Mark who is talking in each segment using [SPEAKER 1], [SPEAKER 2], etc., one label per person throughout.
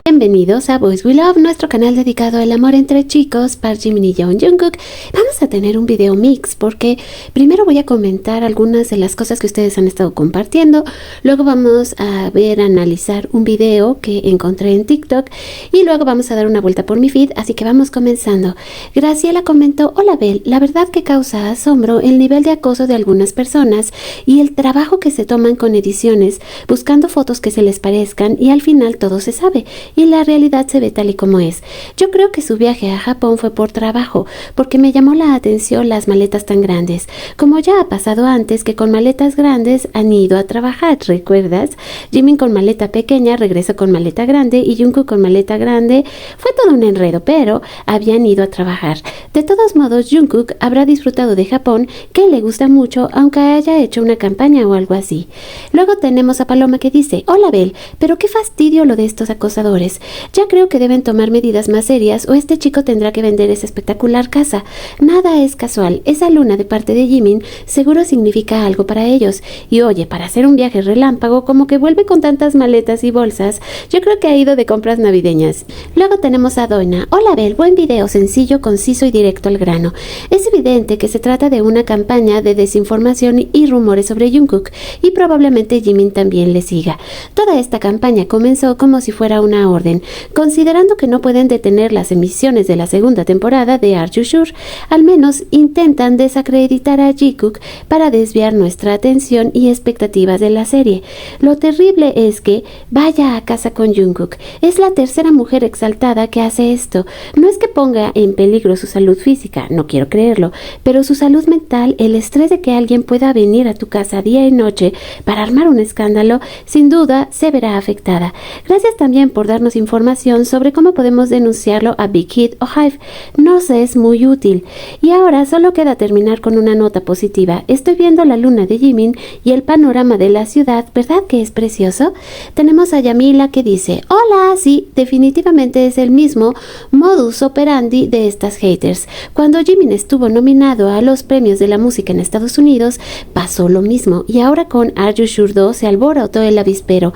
[SPEAKER 1] Bienvenidos a Boys We Love, nuestro canal dedicado al amor entre chicos, Park Jimin y Young Jungkook. Vamos a tener un video mix porque primero voy a comentar algunas de las cosas que ustedes han estado compartiendo, luego vamos a analizar un video que encontré en TikTok y luego vamos a dar una vuelta por mi feed, así que vamos comenzando. Graciela comentó: hola Bel, la verdad que causa asombro el nivel de acoso de algunas personas y el trabajo que se toman con ediciones, buscando fotos que se les parezcan y al final todo se sabe y la realidad se ve tal y como es. Yo creo que su viaje a Japón fue por trabajo, porque me llamó la atención las maletas tan grandes. Como ya ha pasado antes que con maletas grandes han ido a trabajar, ¿recuerdas? Jimin con maleta pequeña regresó con maleta grande y Jungkook con maleta grande. Fue todo un enredo, pero habían ido a trabajar. De todos modos, Jungkook habrá disfrutado de Japón, que le gusta mucho, aunque haya hecho una campaña o algo así. Luego tenemos a Paloma que dice: hola Bel, pero qué fastidio lo de estos acosadores. Ya creo que deben tomar medidas más serias o este chico tendrá que vender esa espectacular casa. Nada es casual. Esa luna de parte de Jimin seguro significa algo para ellos. Y oye, para hacer un viaje relámpago, como que vuelve con tantas maletas y bolsas, yo creo que ha ido de compras navideñas. Luego tenemos a Doina. Hola Bel, buen video, sencillo, conciso y directo al grano. Es evidente que se trata de una campaña de desinformación y rumores sobre Jungkook, y probablemente Jimin también le siga. Toda esta campaña comenzó como si fuera una orden. Considerando que no pueden detener las emisiones de la segunda temporada de Are You Sure, al menos intentan desacreditar a Jungkook para desviar nuestra atención y expectativas de la serie. Lo terrible es que vaya a casa con Jungkook. Es la tercera mujer exaltada que hace esto. No es que ponga en peligro su salud física, no quiero creerlo, pero su salud mental, el estrés de que alguien pueda venir a tu casa día y noche para armar un escándalo, sin duda se verá afectada. Gracias también por darnos información sobre cómo podemos denunciarlo a Big Hit o Hive. Nos es muy útil. Y ahora solo queda terminar con una nota positiva. Estoy viendo la luna de Jimin y el panorama de la ciudad, ¿verdad que es precioso? Tenemos a Yamila que dice: hola, sí, definitivamente es el mismo modus operandi de estas haters. Cuando Jimin estuvo nominado a los premios de la música en Estados Unidos, pasó lo mismo y ahora con Are You Sure 2 se alborotó el avispero.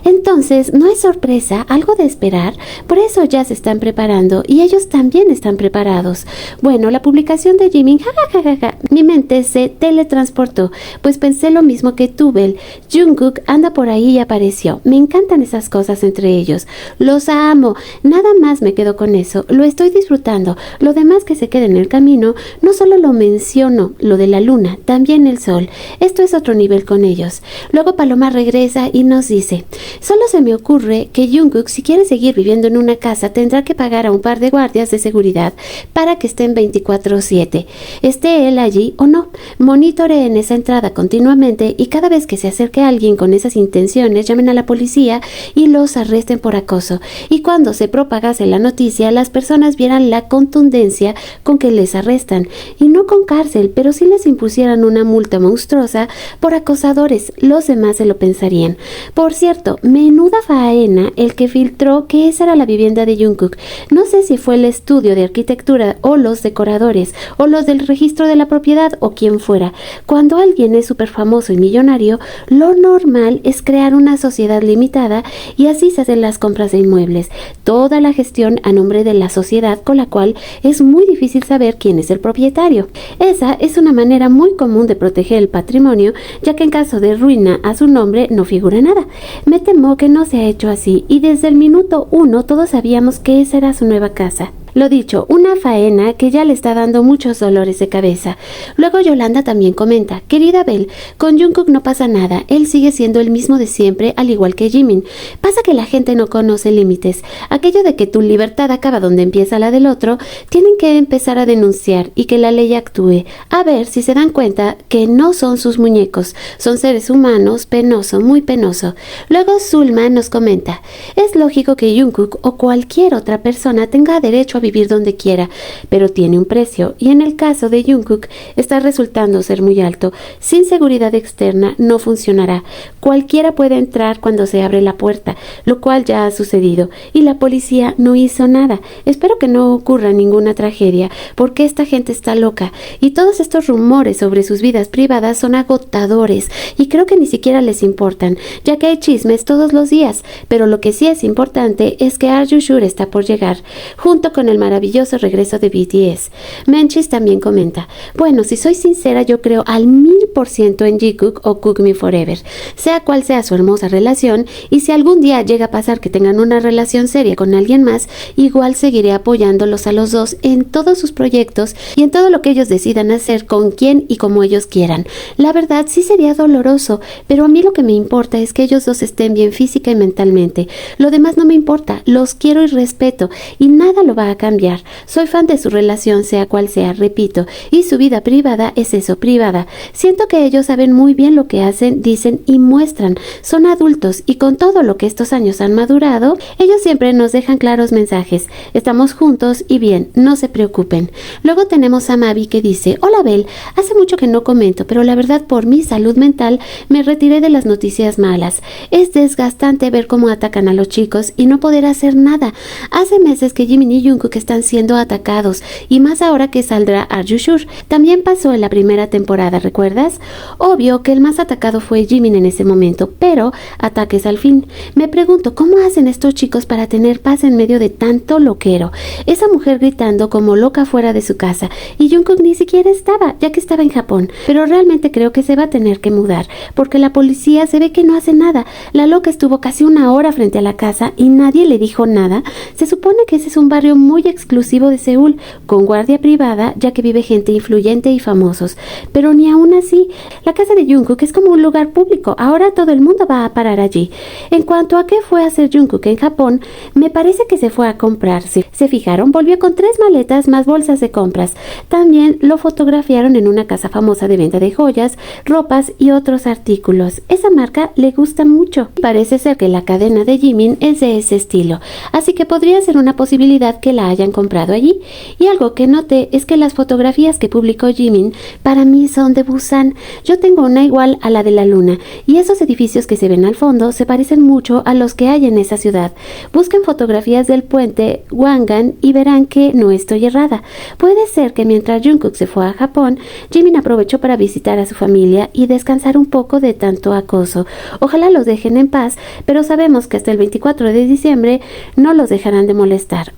[SPEAKER 1] Entonces, no es sorpresa, algo de esperar, por eso ya se están preparando y ellos también están preparados. Bueno, la publicación de Jimin, jajajaja, mi mente se teletransportó, pues pensé lo mismo que tú, Bel. Jungkook anda por ahí y apareció. Me encantan esas cosas entre ellos. Los amo. Nada más me quedo con eso. Lo estoy disfrutando. Lo demás que se quede en el camino, no solo lo menciono, lo de la luna, también el sol. Esto es otro nivel con ellos. Luego Paloma regresa y nos dice: solo se me ocurre que Jungkook, si quiere seguir viviendo en una casa, tendrá que pagar a un par de guardias de seguridad para que estén 24/7. Esté él allí o no, monitoreen esa entrada continuamente y cada vez que se acerque a alguien con esas intenciones, llamen a la policía y los arresten por acoso. Y cuando se propagase la noticia, las personas vieran la contundencia con que les arrestan, y no con cárcel, pero si les impusieran una multa monstruosa por acosadores, los demás se lo pensarían. Por cierto, menuda faena el que filtró que esa era la vivienda de Jungkook. No sé si fue el estudio de arquitectura o los decoradores o los del registro de la propiedad o quien fuera. Cuando alguien es súper famoso y millonario, lo normal es crear una sociedad limitada y así se hacen las compras de inmuebles. Toda la gestión a nombre de la sociedad, con la cual es muy difícil saber quién es el propietario. Esa es una manera muy común de proteger el patrimonio, ya que en caso de ruina a su nombre no figura nada. Me temo que no se ha hecho así y desde el minuto 1 todos sabíamos que esa era su nueva casa. Lo dicho, una faena que ya le está dando muchos dolores de cabeza. Luego Yolanda también comenta: querida Bel, con Jungkook no pasa nada, él sigue siendo el mismo de siempre, al igual que Jimin. Pasa que la gente no conoce límites. Aquello de que tu libertad acaba donde empieza la del otro, tienen que empezar a denunciar y que la ley actúe. A ver si se dan cuenta que no son sus muñecos, son seres humanos, penoso, muy penoso. Luego Zulma nos comenta: es lógico que Jungkook o cualquier otra persona tenga derecho a vivir donde quiera, pero tiene un precio, y en el caso de Jungkook está resultando ser muy alto. Sin seguridad externa no funcionará. Cualquiera puede entrar cuando se abre la puerta, lo cual ya ha sucedido, y la policía no hizo nada. Espero que no ocurra ninguna tragedia, porque esta gente está loca, y todos estos rumores sobre sus vidas privadas son agotadores, y creo que ni siquiera les importan, ya que hay chismes todos los días, pero lo que sí es importante es que Arjushur está por llegar, junto con el maravilloso regreso de BTS. Menchis también comenta: bueno, si soy sincera, yo creo al 1000% en Jikook o Cook Me Forever, sea cual sea su hermosa relación, y si algún día llega a pasar que tengan una relación seria con alguien más, igual seguiré apoyándolos a los dos en todos sus proyectos y en todo lo que ellos decidan hacer con quien y como ellos quieran. La verdad sí sería doloroso, pero a mí lo que me importa es que ellos dos estén bien física y mentalmente. Lo demás no me importa, los quiero y respeto, y nada lo va a cambiar. Soy fan de su relación, sea cual sea, repito, y su vida privada es eso, privada. Siento que ellos saben muy bien lo que hacen, dicen y muestran. Son adultos, y con todo lo que estos años han madurado, ellos siempre nos dejan claros mensajes. Estamos juntos y bien, no se preocupen. Luego tenemos a Mavi que dice: hola Bel, hace mucho que no comento, pero la verdad por mi salud mental me retiré de las noticias malas. Es desgastante ver cómo atacan a los chicos y no poder hacer nada. Hace meses que Jimin y Jungkook están siendo atacados, y más ahora que saldrá Arjushur. También pasó en la primera temporada, ¿recuerdas? Obvio que el más atacado fue Jimin en ese momento, pero ataques al fin. Me pregunto, ¿cómo hacen estos chicos para tener paz en medio de tanto loquero? Esa mujer gritando como loca fuera de su casa, y Jungkook ni siquiera estaba, ya que estaba en Japón. Pero realmente creo que se va a tener que mudar, porque la policía se ve que no hace nada. La loca estuvo casi una hora frente a la casa y nadie le dijo nada. Se supone que ese es un barrio muy exclusivo de Seúl, con guardia privada, ya que vive gente influyente y famosos. Pero ni aún así, la casa de Jungkook es como un lugar público. Ahora todo el mundo va a parar allí. En cuanto a qué fue a hacer Jungkook en Japón, me parece que se fue a comprar. Si se fijaron, volvió con 3 maletas más bolsas de compras. También lo fotografiaron en una casa famosa de venta de joyas, ropas y otros artículos. Esa marca le gusta mucho. Parece ser que la cadena de Jimin es de ese estilo, así que podría ser una posibilidad que la hayan comprado allí. Y algo que noté es que las fotografías que publicó Jimin para mí son de Busan. Yo tengo una igual a la de la luna, y esos edificios que se ven al fondo se parecen mucho a los que hay en esa ciudad. Busquen fotografías del puente Wangan y verán que no estoy errada. Puede ser que mientras Jungkook se fue a Japón, Jimin aprovechó para visitar a su familia y descansar un poco de tanto acoso. Ojalá los dejen en paz, pero sabemos que hasta el 24 de diciembre no los dejarán de molestar.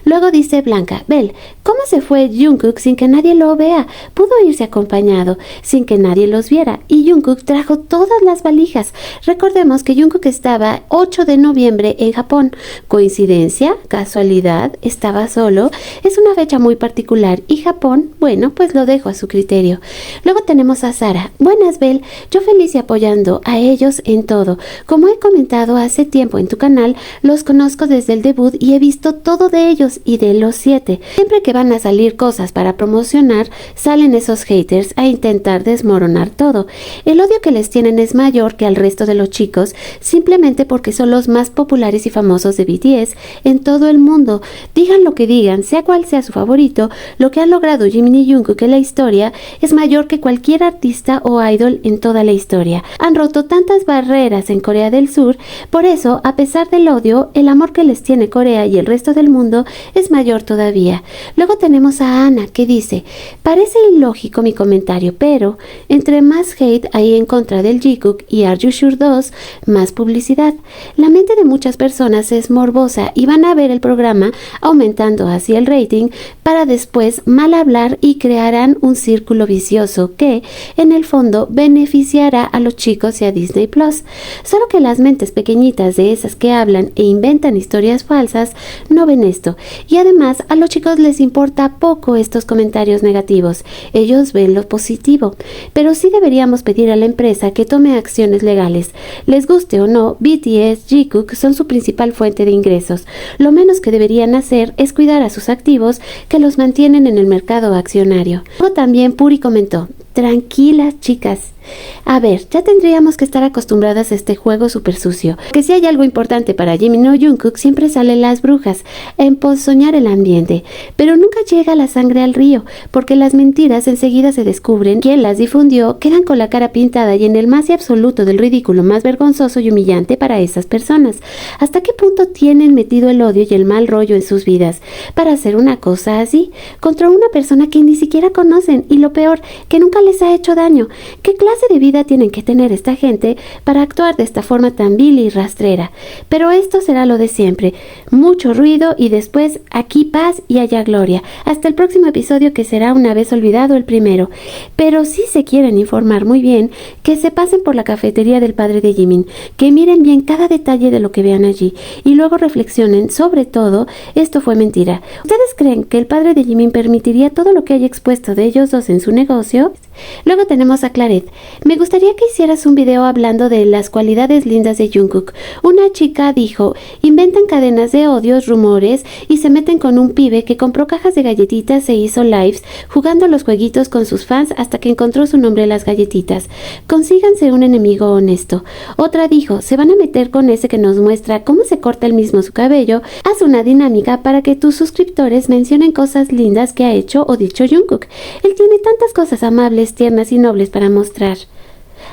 [SPEAKER 1] Luego dice Blanca: Bel, ¿cómo se fue Jungkook sin que nadie lo vea? Pudo irse acompañado, sin que nadie los viera, y Jungkook trajo todas las valijas. Recordemos que Jungkook estaba 8 de noviembre en Japón. ¿Coincidencia? ¿Casualidad? ¿Estaba solo? Es una fecha muy particular, y Japón, bueno, pues lo dejo a su criterio. Luego tenemos a Sara: buenas Bel, yo feliz y apoyando a ellos en todo. Como he comentado hace tiempo en tu canal, los conozco desde el debut y he visto todo de ellos y de los 7. Siempre que van a salir cosas para promocionar, salen esos haters a intentar desmoronar todo. El odio que les tienen es mayor que al resto de los chicos, simplemente porque son los más populares y famosos de BTS en todo el mundo. Digan lo que digan, sea cual sea su favorito, lo que han logrado Jimin y Jungkook en la historia es mayor que cualquier artista o idol en toda la historia. Han roto tantas barreras en Corea del Sur, por eso, a pesar del odio, el amor que les tiene Corea y el resto del mundo es mayor todavía. Luego tenemos a Ana que dice: parece ilógico mi comentario, pero entre más hate hay en contra del Jikook y Arjushur 2, más publicidad. La mente de muchas personas es morbosa y van a ver el programa aumentando así el rating para después mal hablar y crearán un círculo vicioso que, en el fondo, beneficiará a los chicos y a Disney Plus. Solo que las mentes pequeñitas de esas que hablan e inventan historias falsas no ven esto, y además a los chicos les importa poco estos comentarios negativos. Ellos ven lo positivo, pero sí deberíamos pedir a la empresa que tome acciones legales. Les guste o no, BTS, Jikook son su principal fuente de ingresos. Lo menos que deberían hacer es cuidar a sus activos que los mantienen en el mercado accionario. Luego también Puri comentó: tranquilas chicas, A ver, ya tendríamos que estar acostumbradas a este juego súper sucio. Que si hay algo importante para Jimin o Jungkook, siempre salen las brujas a emponzoñar el ambiente. Pero nunca llega la sangre al río, porque las mentiras enseguida se descubren. Quien las difundió quedan con la cara pintada y en el más y absoluto del ridículo más vergonzoso y humillante para esas personas. ¿Hasta qué punto tienen metido el odio y el mal rollo en sus vidas para hacer una cosa así? Contra una persona que ni siquiera conocen y lo peor, que nunca les ha hecho daño. ¿Qué clase de vida tienen que tener esta gente para actuar de esta forma tan vil y rastrera? Pero esto será lo de siempre, mucho ruido y después aquí paz y allá gloria, hasta el próximo episodio que será una vez olvidado el primero. Pero si se quieren informar muy bien, que se pasen por la cafetería del padre de Jimin, que miren bien cada detalle de lo que vean allí y luego reflexionen, sobre todo, esto fue mentira. ¿Ustedes creen que el padre de Jimin permitiría todo lo que haya expuesto de ellos dos en su negocio? Luego tenemos a Claret. Me gustaría que hicieras un video hablando de las cualidades lindas de Jungkook. Una chica dijo, inventan cadenas de odios, rumores y se meten con un pibe que compró cajas de galletitas e hizo lives jugando a los jueguitos con sus fans hasta que encontró su nombre en las galletitas. Consíganse un enemigo honesto. Otra dijo, se van a meter con ese que nos muestra cómo se corta él mismo su cabello. Haz una dinámica para que tus suscriptores mencionen cosas lindas que ha hecho o dicho Jungkook. Él tiene tantas cosas amables, tiernas y nobles para mostrar.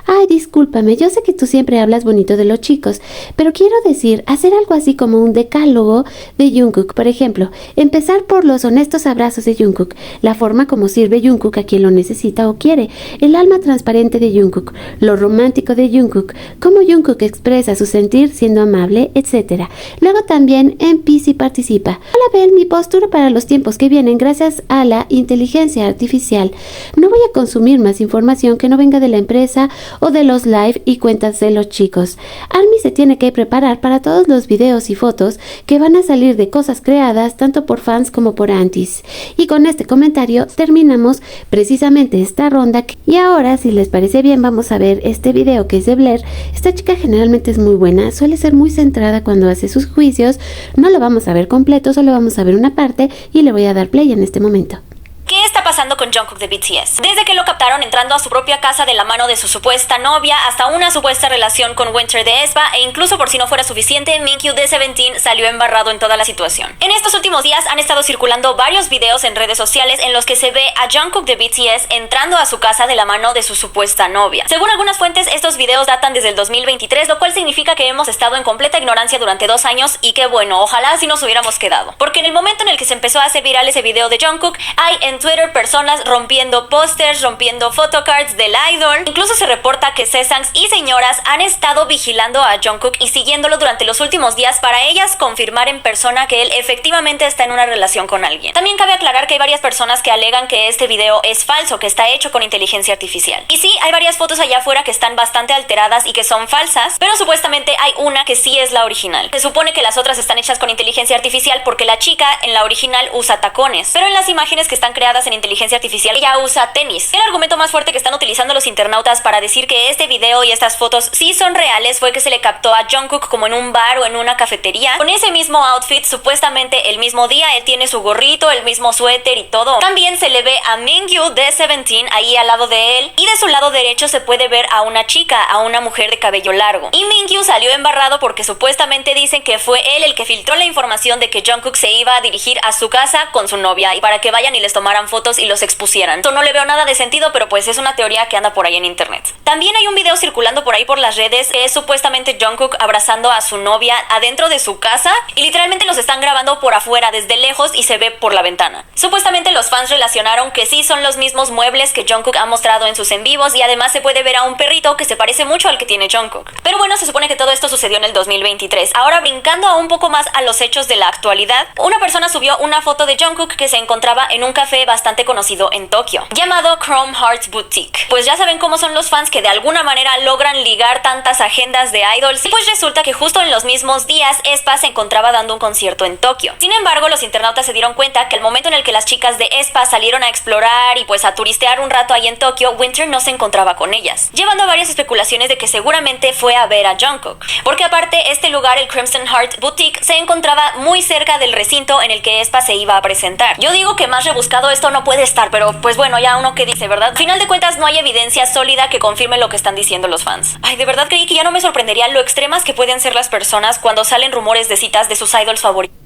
[SPEAKER 1] Ay, discúlpame, yo sé que tú siempre hablas bonito de los chicos, pero quiero decir, hacer algo así como un decálogo de Jungkook, por ejemplo, empezar por los honestos abrazos de Jungkook, la forma como sirve Jungkook a quien lo necesita o quiere, el alma transparente de Jungkook, lo romántico de Jungkook, cómo Jungkook expresa su sentir siendo amable, etc. Luego también en PC participa. Hola Bel, mi postura para los tiempos que vienen gracias a la inteligencia artificial. No voy a consumir más información que no venga de la empresa o de los live y cuentas de los chicos. ARMY se tiene que preparar para todos los videos y fotos que van a salir de cosas creadas tanto por fans como por antis. Y con este comentario terminamos precisamente esta ronda. Y ahora, si les parece bien, vamos a ver este video que es de Blair. Esta chica generalmente es muy buena, suele ser muy centrada cuando hace sus juicios. No lo vamos a ver completo, solo vamos a ver una parte y le voy a dar play en este momento.
[SPEAKER 2] ¿Qué está pasando con Jungkook de BTS? Desde que lo captaron entrando a su propia casa de la mano de su supuesta novia, hasta una supuesta relación con Winter de aespa, e incluso por si no fuera suficiente, Mingyu de Seventeen salió embarrado en toda la situación. En estos últimos días han estado circulando varios videos en redes sociales en los que se ve a Jungkook de BTS entrando a su casa de la mano de su supuesta novia. Según algunas fuentes, estos videos datan desde el 2023, lo cual significa que hemos estado en completa ignorancia durante 2 años y que bueno, ojalá así nos hubiéramos quedado. Porque en el momento en el que se empezó a hacer viral ese video de Jungkook, hay en Twitter personas rompiendo pósters, rompiendo photocards del idol. Incluso se reporta que Sasaengs y señoras han estado vigilando a Jungkook y siguiéndolo durante los últimos días para ellas confirmar en persona que él efectivamente está en una relación con alguien. También cabe aclarar que hay varias personas que alegan que este video es falso, que está hecho con inteligencia artificial. Y sí, hay varias fotos allá afuera que están bastante alteradas y que son falsas, pero supuestamente hay una que sí es la original. Se supone que las otras están hechas con inteligencia artificial porque la chica en la original usa tacones, pero en las imágenes que están creadas en inteligencia artificial ella usa tenis. El argumento más fuerte que están utilizando los internautas para decir que este video y estas fotos sí son reales fue que se le captó a Jungkook como en un bar o en una cafetería con ese mismo outfit, supuestamente el mismo día. Él tiene su gorrito, el mismo suéter y todo. También se le ve a Mingyu de Seventeen ahí al lado de él, y de su lado derecho se puede ver a una chica, a una mujer de cabello largo. Y Mingyu salió embarrado porque supuestamente dicen que fue él el que filtró la información de que Jungkook se iba a dirigir a su casa con su novia y para que vayan y les tomaran fotos y los expusieran. Esto no le veo nada de sentido, pero pues es una teoría que anda por ahí en internet. También hay un video circulando por ahí por las redes que es supuestamente Jungkook abrazando a su novia adentro de su casa y literalmente los están grabando por afuera desde lejos y se ve por la ventana. Supuestamente los fans relacionaron que sí son los mismos muebles que Jungkook ha mostrado en sus en vivos y además se puede ver a un perrito que se parece mucho al que tiene Jungkook. Pero bueno, se supone que todo esto sucedió en el 2023. Ahora, brincando a un poco más a los hechos de la actualidad, una persona subió una foto de Jungkook que se encontraba en un café bastante conocido en Tokio, llamado Chrome Hearts Boutique. Pues ya saben cómo son los fans que de alguna manera logran ligar tantas agendas de idols, y pues resulta que justo en los mismos días aespa se encontraba dando un concierto en Tokio. Sin embargo, los internautas se dieron cuenta que al momento en el que las chicas de aespa salieron a explorar y pues a turistear un rato ahí en Tokio, Winter no se encontraba con ellas, llevando a varias especulaciones de que seguramente fue a ver a Jungkook, porque aparte este lugar, el Crimson Heart Boutique, se encontraba muy cerca del recinto en el que aespa se iba a presentar. Yo digo que más rebuscado esto no puede puede estar, pero pues bueno, ya uno que dice, ¿verdad? Al final de cuentas no hay evidencia sólida que confirme lo que están diciendo los fans. Ay, de verdad creí que ya no me sorprendería lo extremas que pueden ser las personas cuando salen rumores de citas de sus idols favoritos.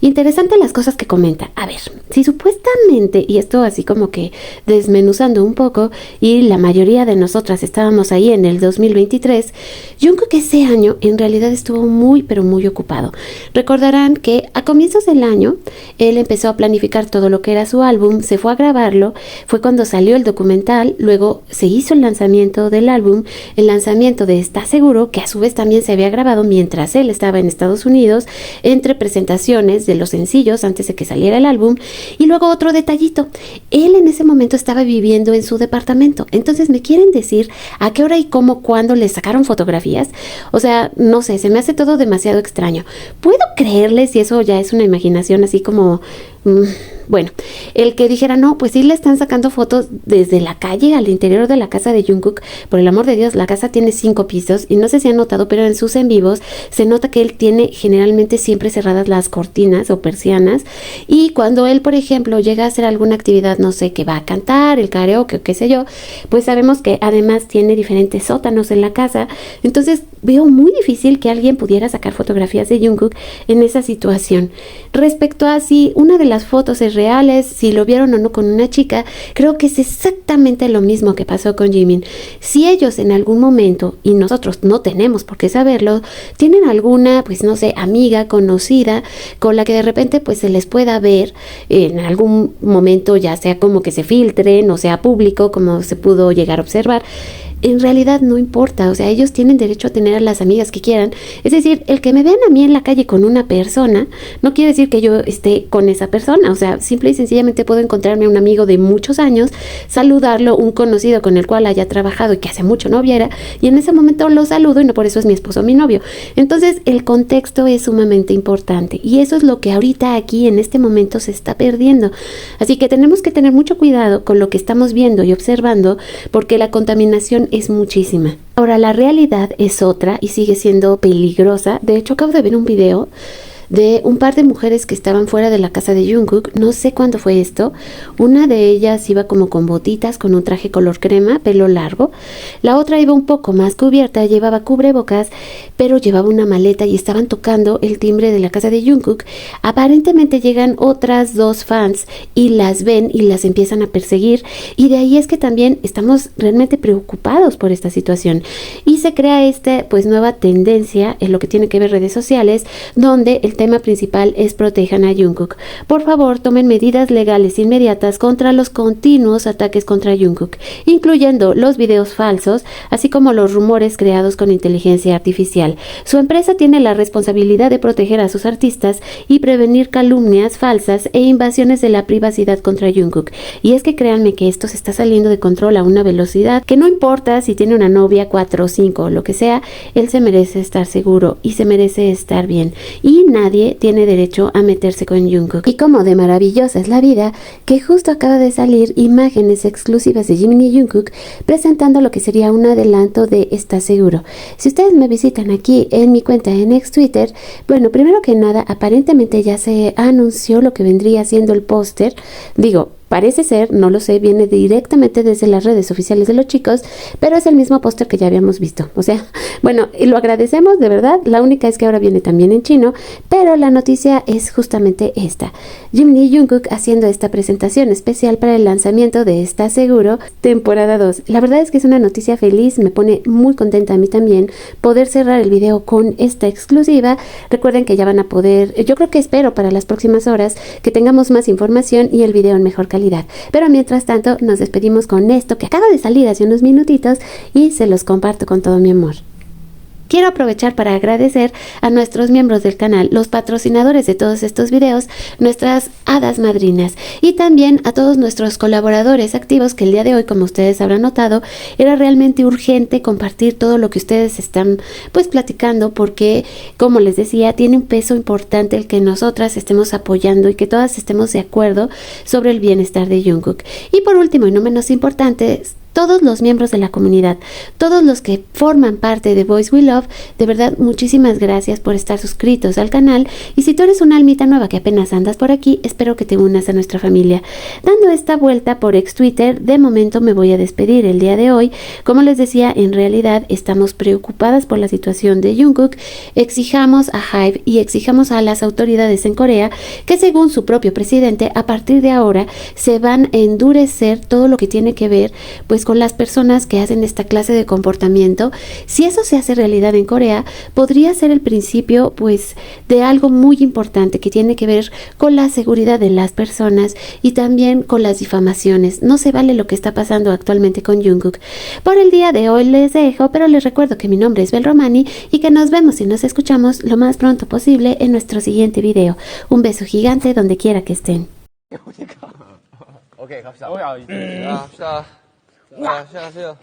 [SPEAKER 1] Interesante las cosas que comenta. A ver, si supuestamente, y esto así como que desmenuzando un poco, y la mayoría de nosotras estábamos ahí en el 2023, Jungkook ese año en realidad estuvo muy pero muy ocupado. Recordarán que a comienzos del año él empezó a planificar todo lo que era su álbum, se fue a grabarlo, fue cuando salió el documental, luego se hizo el lanzamiento del álbum, el lanzamiento de Está Seguro, que a su vez también se había grabado mientras él estaba en Estados Unidos, entre presentaciones de los sencillos antes de que saliera el álbum. Y luego otro detallito, él en ese momento estaba viviendo en su departamento, entonces me quieren decir a qué hora y cómo, cuándo le sacaron fotografías. O sea, no sé, se me hace todo demasiado extraño. ¿Puedo creerles si eso ya es una imaginación así como... bueno, el que dijera, no, pues sí le están sacando fotos desde la calle al interior de la casa de Jungkook? Por el amor de Dios, la casa tiene 5 pisos y no sé si han notado, pero en sus en vivos se nota que él tiene generalmente siempre cerradas las cortinas o persianas, y cuando él, por ejemplo, llega a hacer alguna actividad, no sé, que va a cantar, el karaoke o qué sé yo, pues sabemos que además tiene diferentes sótanos en la casa. Entonces veo muy difícil que alguien pudiera sacar fotografías de Jungkook en esa situación. Respecto a si una de las fotos es reales, si lo vieron o no con una chica, creo que es exactamente lo mismo que pasó con Jimin. Si ellos en algún momento, y nosotros no tenemos por qué saberlo, tienen alguna, pues no sé, amiga, conocida, con la que de repente pues se les pueda ver en algún momento, ya sea como que se filtren o sea público, como se pudo llegar a observar, en realidad no importa. O sea, ellos tienen derecho a tener a las amigas que quieran. Es decir, el que me vean a mí en la calle con una persona no quiere decir que yo esté con esa persona. O sea, simple y sencillamente puedo encontrarme a un amigo de muchos años, saludarlo, un conocido con el cual haya trabajado y que hace mucho no viera, y en ese momento lo saludo y no por eso es mi esposo o mi novio. Entonces el contexto es sumamente importante y eso es lo que ahorita aquí en este momento se está perdiendo. Así que tenemos que tener mucho cuidado con lo que estamos viendo y observando, porque la contaminación es muchísima. Ahora, la realidad es otra y sigue siendo peligrosa. De hecho, acabo de ver un video de un par de mujeres que estaban fuera de la casa de Jungkook. No sé cuándo fue esto. Una de ellas iba como con botitas, con un traje color crema, pelo largo. La otra iba un poco más cubierta, llevaba cubrebocas, pero llevaba una maleta y estaban tocando el timbre de la casa de Jungkook. Aparentemente llegan otras 2 fans y las ven y las empiezan a perseguir, y de ahí es que también estamos realmente preocupados por esta situación y se crea esta pues nueva tendencia en lo que tiene que ver redes sociales, donde el tema principal es protejan a Jungkook. Por favor, tomen medidas legales inmediatas contra los continuos ataques contra Jungkook, incluyendo los videos falsos, así como los rumores creados con inteligencia artificial. Su empresa tiene la responsabilidad de proteger a sus artistas y prevenir calumnias falsas e invasiones de la privacidad contra Jungkook. Y es que créanme que esto se está saliendo de control a una velocidad que no importa si tiene una novia, 4 o 5 o lo que sea, él se merece estar seguro y se merece estar bien. Y nadie tiene derecho a meterse con Jungkook. Y como de maravillosa es la vida, que justo acaba de salir imágenes exclusivas de Jimin y Jungkook presentando lo que sería un adelanto de Está Seguro. Si ustedes me visitan aquí en mi cuenta en ex Twitter, bueno, primero que nada, aparentemente ya se anunció lo que vendría siendo el póster. Digo, parece ser, no lo sé, viene directamente desde las redes oficiales de los chicos, pero es el mismo póster que ya habíamos visto. O sea, bueno, y lo agradecemos de verdad. La única es que ahora viene también en chino, pero la noticia es justamente esta. Jimin y Jungkook haciendo esta presentación especial para el lanzamiento de Está Seguro, temporada 2. La verdad es que es una noticia feliz, me pone muy contenta a mí también poder cerrar el video con esta exclusiva. Recuerden que ya van a poder, yo creo que espero para las próximas horas que tengamos más información y el video en mejor calidad. Pero mientras tanto nos despedimos con esto que acaba de salir hace unos minutitos y se los comparto con todo mi amor. Quiero aprovechar para agradecer a nuestros miembros del canal, los patrocinadores de todos estos videos, nuestras hadas madrinas, y también a todos nuestros colaboradores activos que el día de hoy, como ustedes habrán notado, era realmente urgente compartir todo lo que ustedes están pues platicando, porque como les decía, tiene un peso importante el que nosotras estemos apoyando y que todas estemos de acuerdo sobre el bienestar de Jungkook. Y por último y no menos importante, todos los miembros de la comunidad, todos los que forman parte de Boys We Love, de verdad muchísimas gracias por estar suscritos al canal, y si tú eres una almita nueva que apenas andas por aquí, espero que te unas a nuestra familia. Dando esta vuelta por ex Twitter, de momento me voy a despedir el día de hoy. Como les decía, en realidad estamos preocupadas por la situación de Jungkook. Exijamos a HYBE y exijamos a las autoridades en Corea que, según su propio presidente, a partir de ahora se van a endurecer todo lo que tiene que ver pues con las personas que hacen esta clase de comportamiento. Si eso se hace realidad en Corea, podría ser el principio pues de algo muy importante que tiene que ver con la seguridad de las personas y también con las difamaciones. No se vale lo que está pasando actualmente con Jungkook. Por el día de hoy les dejo, pero les recuerdo que mi nombre es Bel Romani y que nos vemos y nos escuchamos lo más pronto posible en nuestro siguiente video. Un beso gigante donde quiera que estén.
[SPEAKER 3] 오케이 갑시다. 자, 갑시다. 자, 시작하세요.